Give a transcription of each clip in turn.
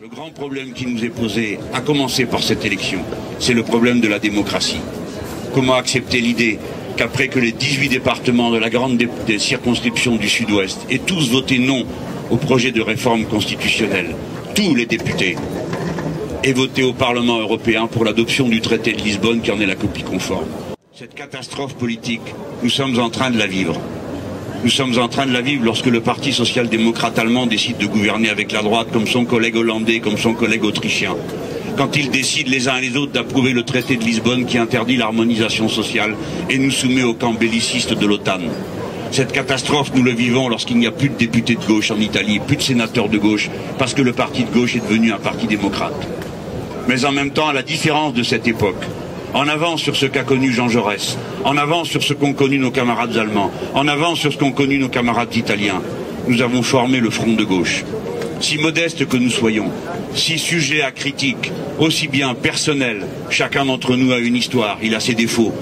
Le grand problème qui nous est posé, à commencer par cette élection, c'est le problème de la démocratie. Comment accepter l'idée qu'après que les 18 départements de la grande des circonscriptions du Sud-Ouest aient tous voté non au projet de réforme constitutionnelle, tous les députés aient voté au Parlement européen pour l'adoption du traité de Lisbonne qui en est la copie conforme. Cette catastrophe politique, nous sommes en train de la vivre. Nous sommes en train de la vivre lorsque le Parti social-démocrate allemand décide de gouverner avec la droite comme son collègue hollandais, comme son collègue autrichien. Quand ils décident les uns et les autres d'approuver le traité de Lisbonne qui interdit l'harmonisation sociale et nous soumet au camp belliciste de l'OTAN. Cette catastrophe, nous le vivons lorsqu'il n'y a plus de députés de gauche en Italie, plus de sénateurs de gauche, parce que le parti de gauche est devenu un parti démocrate. Mais en même temps, à la différence de cette époque, en avant sur ce qu'a connu Jean Jaurès, en avant sur ce qu'ont connu nos camarades allemands, en avant sur ce qu'ont connu nos camarades italiens, nous avons formé le front de gauche. Si modeste que nous soyons, si sujet à critique, aussi bien personnel, chacun d'entre nous a une histoire, il a ses défauts.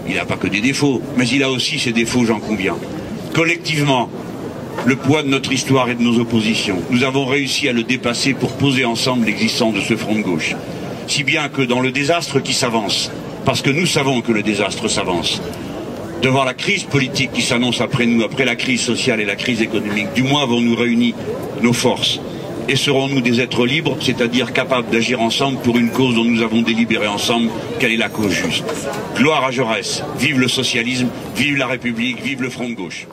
Il n'a pas que des défauts, mais il a aussi ses défauts, j'en conviens. Collectivement, le poids de notre histoire et de nos oppositions, nous avons réussi à le dépasser pour poser ensemble l'existence de ce front de gauche. Si bien que dans le désastre qui s'avance, parce que nous savons que le désastre s'avance, devant la crise politique qui s'annonce après nous, après la crise sociale et la crise économique, du moins avons-nous réuni nos forces. Et serons-nous des êtres libres, c'est-à-dire capables d'agir ensemble pour une cause dont nous avons délibéré ensemble quelle est la cause juste. Gloire à Jaurès, vive le socialisme, vive la République, vive le front de gauche.